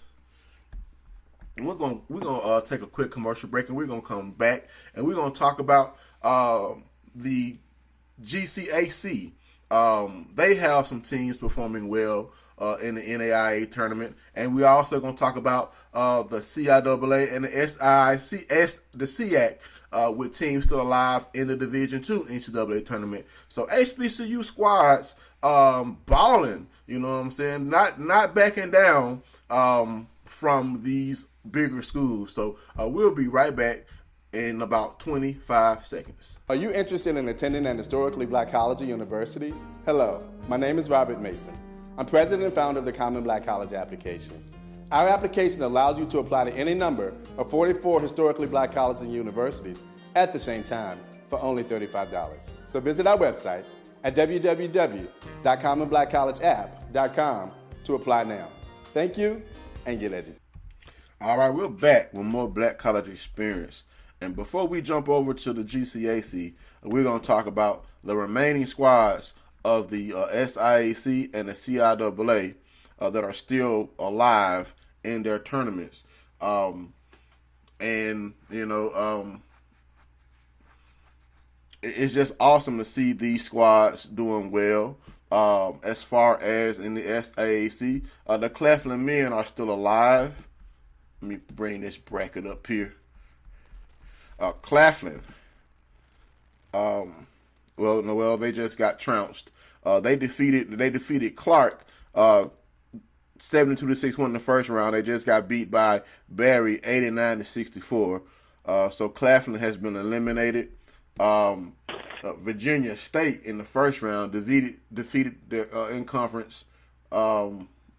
And we're gonna take a quick commercial break, and we're gonna come back and we're gonna talk about the GCAC. They have some teams performing well in the NAIA tournament, and we're also going to talk about the CIAA and the SWAC with teams still alive in the Division II NCAA tournament. So HBCU squads balling, you know what I'm saying? Not backing down from these bigger schools. So we'll be right back in about 25 seconds. Are you interested in attending an historically black college or university? Hello, my name is Robert Mason. I'm president and founder of the Common Black College application. Our application allows you to apply to any number of 44 historically black colleges and universities at the same time for only $35. So visit our website at www.commonblackcollegeapp.com to apply now. Thank you, and get educated. All right, we're back with more Black College Experience. And before we jump over to the GCAC, we're going to talk about the remaining squads of the SIAC and the CIAA that are still alive in their tournaments. It's just awesome to see these squads doing well. As far as in the SIAC, the Claflin men are still alive. Let me bring this bracket up here. Claflin. They just got trounced. They defeated Clark 72-61 in the first round. They just got beat by Barry 89-64. So Claflin has been eliminated. Virginia State in the first round defeated their in conference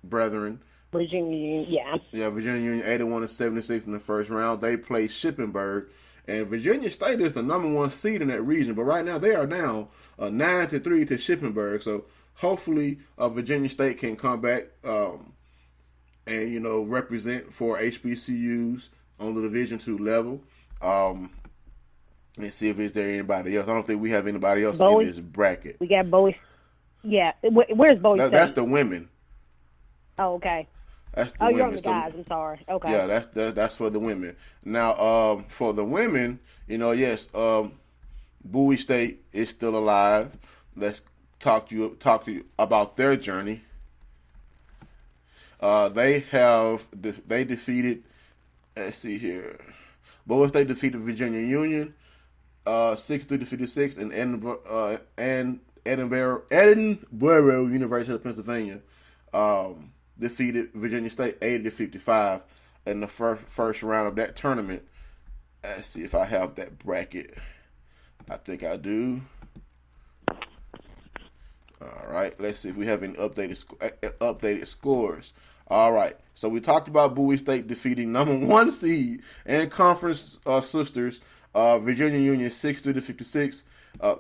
brethren. Virginia Union, Virginia Union 81-76 in the first round. They played Shippensburg. And Virginia State is the number 1 seed in that region, but right now they are down 9-3 to Shippensburg. So hopefully Virginia State can come back and represent for HBCUs on the Division II level. Let's see if is there anybody else. I don't think we have anybody else Bowie. in this bracket. We got Bowie. Yeah. Where's Bowie State? That's the women. Oh, okay. That's the Oh, women. you're on the guys. I'm sorry. Okay. Yeah, that's for the women. Now, for the women, yes, Bowie State is still alive. Let's talk to you about their journey. They defeated. Let's see here. Bowie State defeated Virginia Union, 63-56, and Edinburgh University of Pennsylvania defeated Virginia State 80-55 in the first round of that tournament. Let's see if I have that bracket. I think I do. All right, let's see if we have any updated scores. All right, so we talked about Bowie State defeating number 1 seed and conference sisters, Virginia Union 63-56.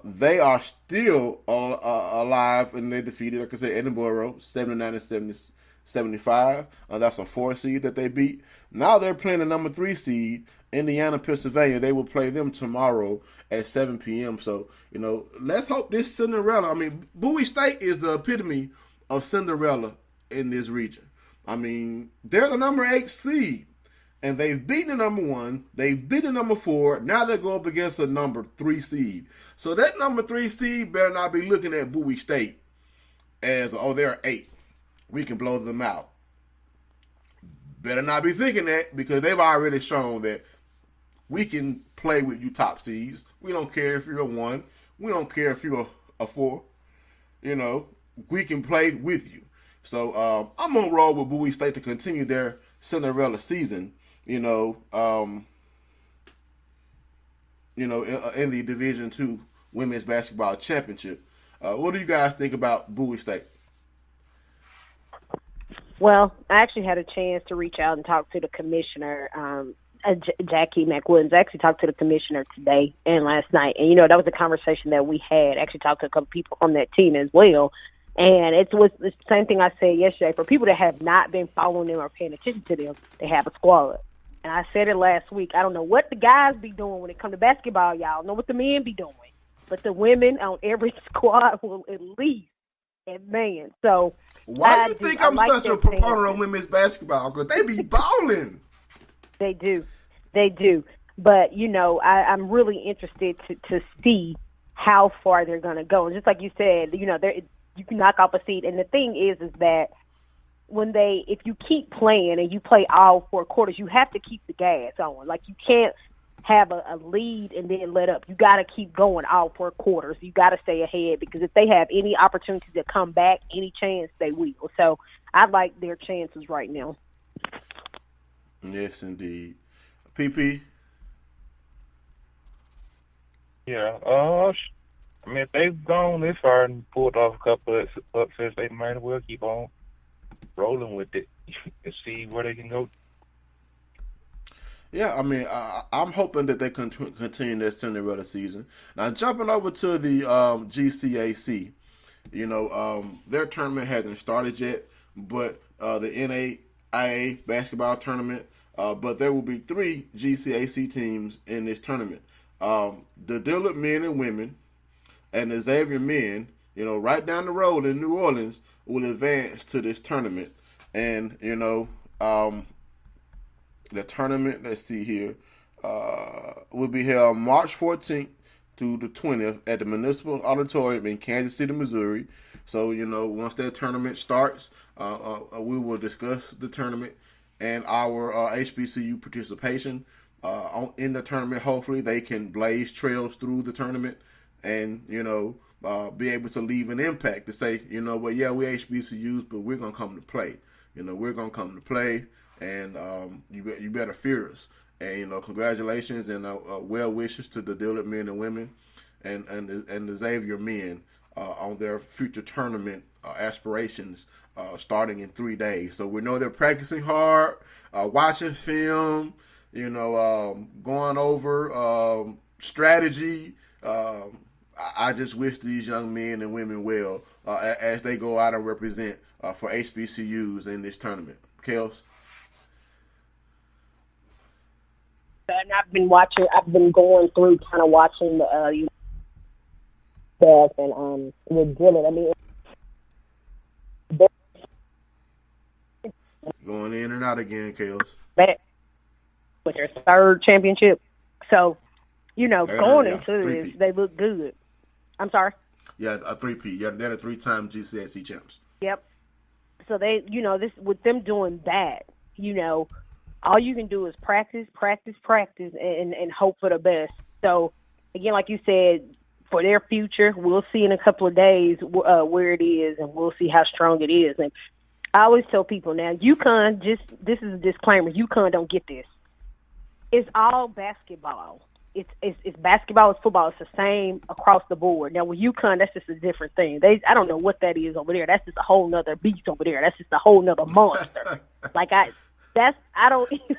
They are still alive, and they defeated, like I said, Edinburgh 79-75. That's a 4 seed that they beat. Now they're playing the number 3 seed, Indiana, Pennsylvania. They will play them tomorrow at 7 p.m. So, let's hope this Cinderella. I mean, Bowie State is the epitome of Cinderella in this region. I mean, they're the number 8 seed, and they've beaten the number 1. They've beaten the number 4. Now they go up against a number 3 seed. So that number 3 seed better not be looking at Bowie State as, they're 8. We can blow them out. Better not be thinking that, because they've already shown that we can play with you top seeds. We don't care if you're a 1. We don't care if you're a 4. We can play with you. So I'm going to roll with Bowie State to continue their Cinderella season, in the Division II Women's Basketball Championship. What do you guys think about Bowie State? Well, I actually had a chance to reach out and talk to the commissioner, Jackie McWilliams. I actually talked to the commissioner today and last night. And, that was a conversation that we had. I actually talked to a couple people on that team as well. And it was the same thing I said yesterday. For people that have not been following them or paying attention to them, they have a squad. And I said it last week. I don't know what the guys be doing when it comes to basketball, y'all. I know what the men be doing. But the women on every squad will at least advance. So why do you think I'm like such a proponent of women's basketball? Because they be balling. They do. But, I'm really interested to see how far they're going to go. And just like you said, you can knock off a seed. And the thing is that if you keep playing and you play all 4 quarters, you have to keep the gas on. Like, you can't have a lead and then let up. You got to keep going all 4 quarters. You got to stay ahead, because if they have any opportunity to come back, any chance, they will. So I like their chances right now. Yes, indeed. PP? Yeah, if they've gone this far and pulled off a couple of upsets, they might as well keep on rolling with it and see where they can go. Yeah, I'm hoping that they continue their Cinderella season. Now, jumping over to the GCAC, their tournament hasn't started yet, but the NAIA basketball tournament, but there will be 3 GCAC teams in this tournament. The Dillard men and women and the Xavier men, right down the road in New Orleans, will advance to this tournament. And, the tournament, let's see here, will be held March 14th to the 20th at the Municipal Auditorium in Kansas City, Missouri. So, once that tournament starts, we will discuss the tournament and our HBCU participation in the tournament. Hopefully they can blaze trails through the tournament and, be able to leave an impact to say, we HBCUs, but we're going to come to play. We're going to come to play, and you better fear us. And, congratulations and well wishes to the Dillard men and women and the Xavier men on their future tournament aspirations starting in 3 days. So we know they're practicing hard, watching film, going over strategy. I just wish these young men and women well as they go out and represent for HBCUs in this tournament. Kels? And I've been going through kind of watching the stuff and with Dylan. I mean, Going in and out again, Kales. that with their third championship. So, going yeah, into this, three-peat. they look good. I'm sorry. Yeah, a three-peat. Yeah, they're the 3-time GCSE champs. Yep. So they, this with them doing that, all you can do is practice, and hope for the best. So, again, like you said, for their future, we'll see in a couple of days where it is, and we'll see how strong it is. And I always tell people now, UConn, this is a disclaimer, UConn don't get this. It's all basketball. It's basketball, it's football. It's the same across the board. Now, with UConn, that's just a different thing. I don't know what that is over there. That's just a whole nother beast over there. That's just a whole nother monster.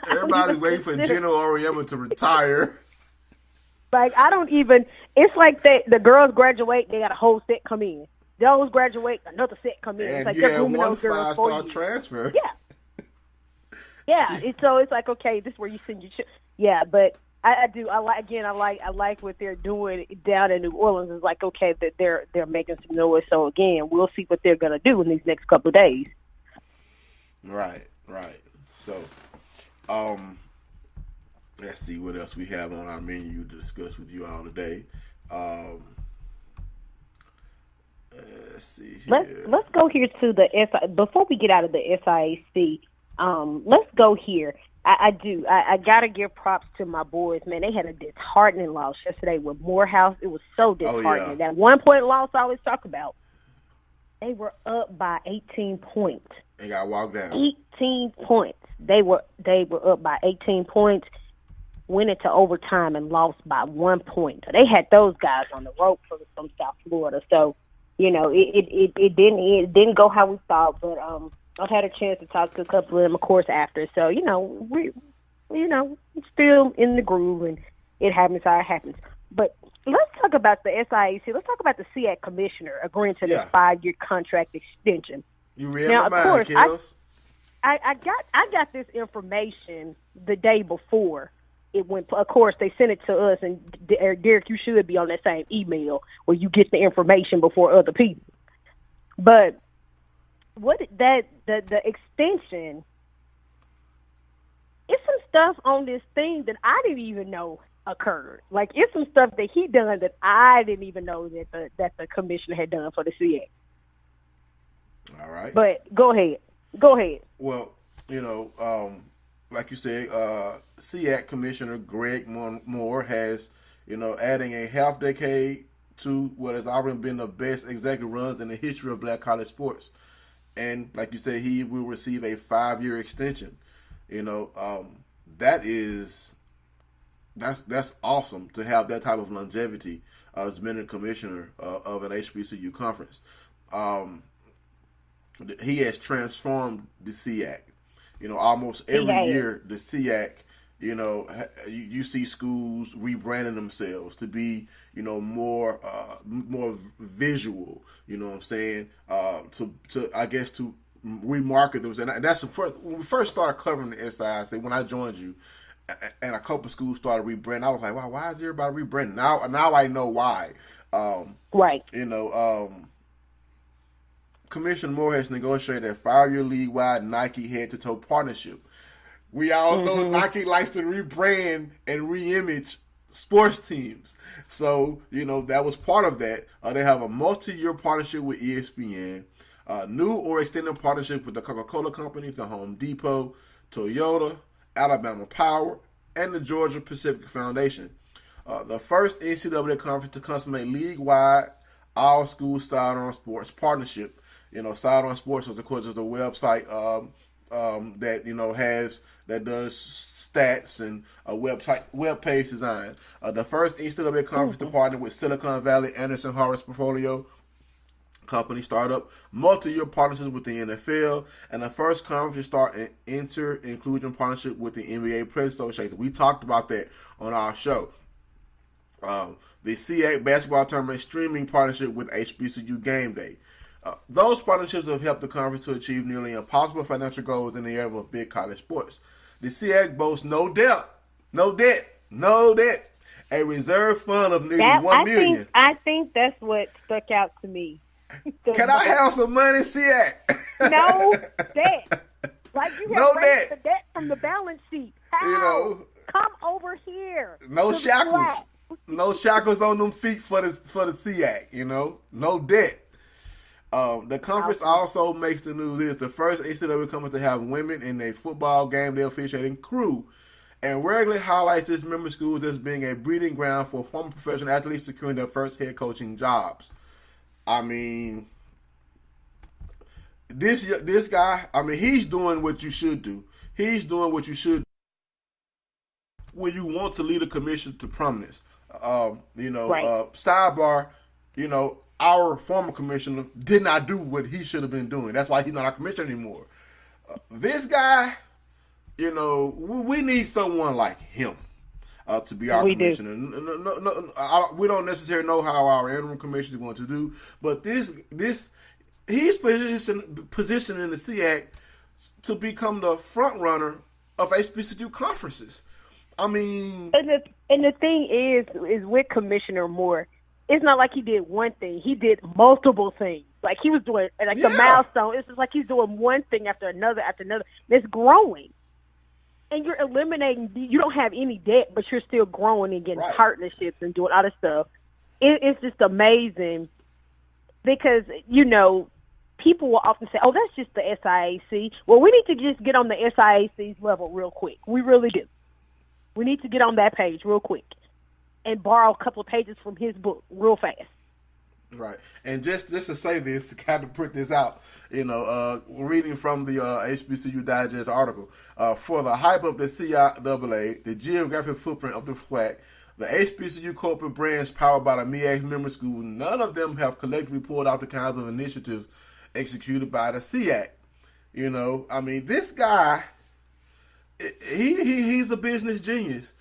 Everybody's waiting for Gino Auriemma to retire. Like, it's like the girls graduate, they got a whole set come in. Those graduate, another set come in. And it's like you they're have grooming one those girls for 5-star you. transfer. Yeah. Yeah. So it's like, okay, this is where you send your yeah, but I like what they're doing down in New Orleans. It's like, okay, that they're making some noise. So again, we'll see what they're gonna do in these next couple of days. Right. So, let's see what else we have on our menu to discuss with you all today. Let's see here. Let's go here to the before we get out of the SIAC. Let's go here. I gotta give props to my boys, man. They had a disheartening loss yesterday with Morehouse. It was so disheartening. That 1-point loss I always talk about. They were up by 18 points. They got walked down. 18 points. They were up by 18 points, went into overtime and lost by 1 point. So they had those guys on the rope from South Florida. So, it didn't go how we thought, but I've had a chance to talk to a couple of them, of course, after. So, we still in the groove, and it happens how it happens. But let's talk about the SIAC. Let's talk about the SWAC commissioner agreeing to this 5-year contract extension. You read my mind, Kills. I got this information the day before it went. Of course, they sent it to us, and Derek, you should be on that same email where you get the information before other people. But the extension, it's some stuff on this thing that I didn't even know occurred. Like, it's some stuff that he done that I didn't even know that the commissioner had done for the CA. All right. But go ahead. Well, like you said, SEAC Commissioner Greg Moore has, adding a half decade to what has already been the best executive runs in the history of black college sports. And like you said, he will receive a 5-year extension. That's awesome to have that type of longevity as being a commissioner of an HBCU conference. He has transformed the SEAC. Almost every year the SEAC, you see schools rebranding themselves to be, more visual. You know what I'm saying? To remarket themselves. And that's when we first started covering the SIAC. When I joined you, and a couple of schools started rebranding, I was like, wow, why is everybody rebranding? Now I know why. Right. Commissioner Moore has negotiated a 5-year league-wide Nike head-to-toe partnership. We all know Nike likes to rebrand and re-image sports teams. So, that was part of that. They have a multi-year partnership with ESPN, new or extended partnership with the Coca-Cola Company, the Home Depot, Toyota, Alabama Power, and the Georgia Pacific Foundation. The first NCAA conference to consummate league-wide all-school sidearm sports partnership. Sidearm Sports, of course, is a website that does stats and a web page design. The first NCAA conference to partner with Silicon Valley Anderson Horowitz Portfolio Company startup, multi-year partnerships with the NFL, and the first conference to start an inter-inclusion partnership with the NBA Players Association. We talked about that on our show. The CA basketball tournament streaming partnership with HBCU Game Day. Those partnerships have helped the conference to achieve nearly impossible financial goals in the area of big college sports. The SEAC boasts no depth No debt. No debt. A reserve fund of nearly $1 million. I think that's what stuck out to me. Can I have some money, SWAC? No debt. Like you have No raised debt. the debt from the balance sheet. How? You know, Come over here. no to the shackles. SWAC. No shackles on them feet for the SWAC, you know. No debt. The conference also makes the news. It's the first NCAA conference to have women in a football game they officiating crew, and regularly highlights its member schools as being a breeding ground for former professional athletes securing their first head coaching jobs. I mean, this guy, I mean, he's doing what you should do. He's doing what you should do when you want to lead a commission to prominence. Sidebar, our former commissioner did not do what he should have been doing. That's why he's not our commissioner anymore. This guy, we need someone like him to be our commissioner. We don't necessarily know how our interim commission is going to do, but he's positioning the SWAC to become the front runner of HBCU conferences. I mean, and the thing is with Commissioner Moore, it's not like he did one thing. He did multiple things. Like he was doing the milestone. It's just like he's doing one thing after another. It's growing. And you're eliminating, you don't have any debt, but you're still growing and getting partnerships and doing all this stuff. It's just amazing because, people will often say, oh, that's just the SIAC. Well, we need to just get on the SIAC's level real quick. We really do. We need to get on that page real quick and borrow a couple of pages from his book real fast. Right. And just to say this, to kind of put this out, reading from the HBCU Digest article, for the hype of the CIAA, the geographic footprint of the SWAC, the HBCU corporate brands powered by the MEAC member school, none of them have collectively pulled out the kinds of initiatives executed by the SWAC. I mean, this guy, he's a business genius.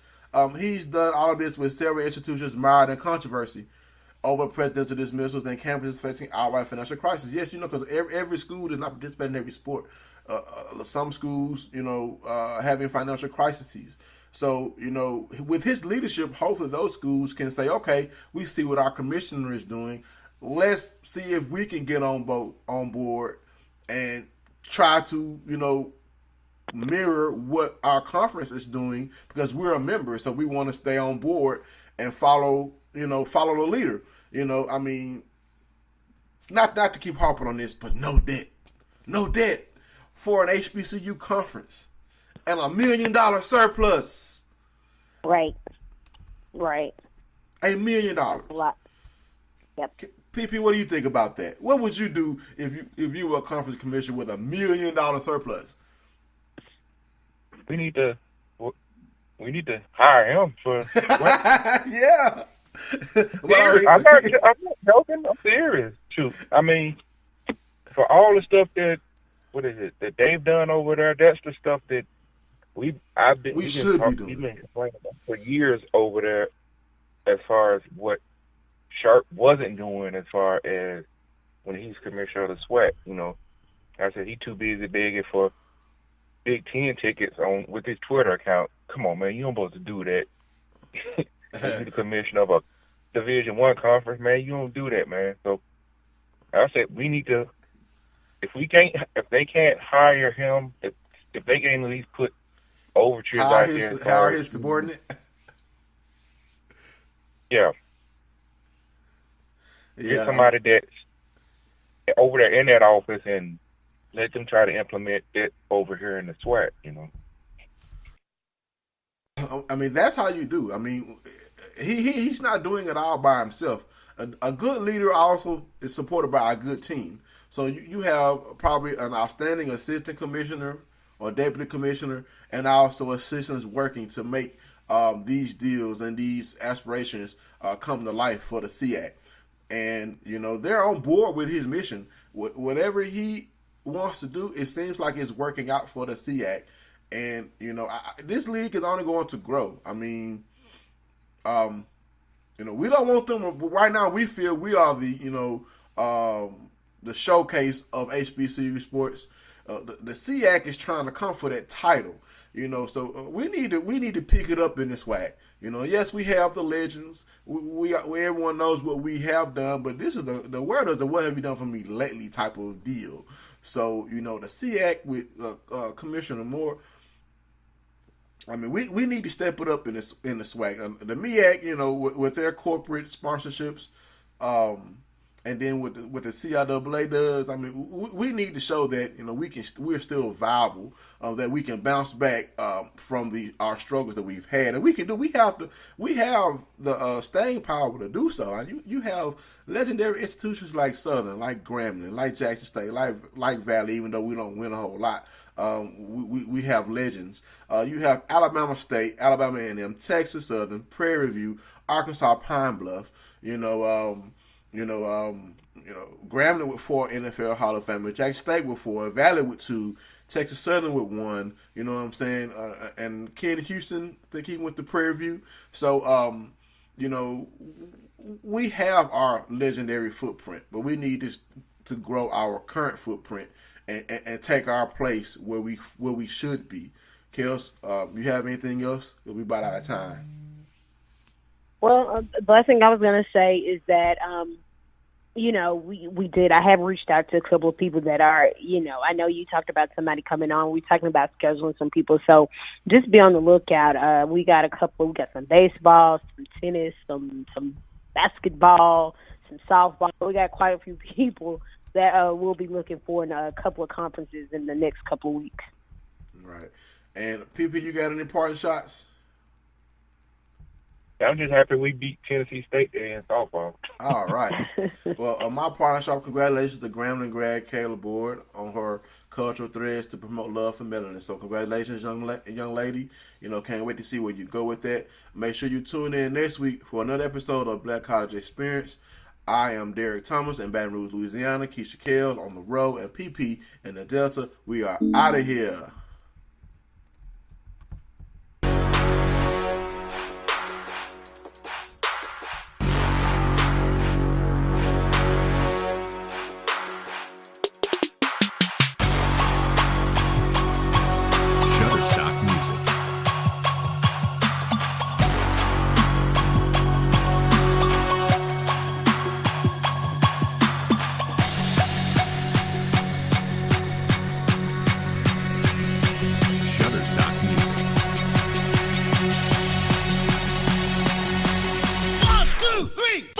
He's done all of this with several institutions mired in controversy over presidential dismissals and campuses facing outright financial crisis. Yes, because every school does not participate in every sport. Some schools, having financial crises. So, with his leadership, hopefully those schools can say, okay, we see what our commissioner is doing. Let's see if we can get on board and try to, mirror what our conference is doing because we're a member. So we want to stay on board and follow the leader. I mean, not to keep harping on this, but no debt for an HBCU conference and $1 million surplus. Right. $1 million. A lot. Yep. PP, what do you think about that? What would you do if you were a conference commissioner with $1 million surplus? We need to hire him for. Yeah. I'm not joking. I'm serious. Shoot, I mean, for all the stuff that they've done over there, that's the stuff that we've been complaining about for years over there, as far as what Sharp wasn't doing, as far as when he's commissioner of the SWAC. I said he too busy begging for Big Ten tickets with his Twitter account. Come on, man, you don't supposed to do that. You're the commissioner of a Division I conference, man. You don't do that, man. So I said we need to. If they can't hire him, if they can at least put overtures out there. Hire his subordinate. Yeah. Get somebody that's over there in that office and let them try to implement it over here in the SWAC, I mean, that's how you do. I mean, he's not doing it all by himself. A good leader also is supported by a good team. So you have probably an outstanding assistant commissioner or deputy commissioner and also assistants working to make these deals and these aspirations come to life for the SWAC. And, they're on board with his mission. Whatever he wants to do, it seems like it's working out for the SWAC. And, this league is only going to grow. I mean, we don't want them. Right now, we feel we are the showcase of HBCU sports. The SWAC is trying to come for that title. So we need to pick it up in the SWAC. Yes, we have the legends. We everyone knows what we have done, but this is the word is the what have you done for me lately type of deal. So the SEAC with Commissioner Moore. I mean, we need to step it up in the SWAC. The MEAC, with their corporate sponsorships, and then with the CIAA does. I mean, we need to show that we're still viable, that we can bounce back from our struggles that we've had, and we can do. We have the staying power to do so. You have legendary institutions like Southern, like Grambling, like Jackson State, like Valley. Even though we don't win a whole lot, we have legends. You have Alabama State, Alabama A&M, Texas Southern, Prairie View, Arkansas Pine Bluff. Grambling with 4 NFL Hall of Famers, Jackson State with 4, Valley with 2, Texas Southern with 1. You know what I'm saying? And Ken Houston, I think he went to Prairie View. So, we have our legendary footprint, but we need to grow our current footprint and take our place where we should be. Kels, you have anything else? We about out of time. Well, the last thing I was going to say is that, I have reached out to a couple of people that are, I know you talked about somebody coming on. We're talking about scheduling some people. So just be on the lookout. We got some baseball, some tennis, some basketball, some softball. We got quite a few people that we'll be looking for in a couple of conferences in the next couple of weeks. Right. And PP, you got any parting shots? I'm just happy we beat Tennessee State in softball. All right. Well, my partnership, congratulations to Grambling grad Kayla Board on her cultural threads to promote love for melanin. So congratulations, young lady. Can't wait to see where you go with that. Make sure you tune in next week for another episode of Black College Experience. I am Derek Thomas in Baton Rouge, Louisiana. Keisha Kels on the road, and PP in the Delta. We are out of here. Shutterstock Music. Shutterstock Music. 1, 2, 3.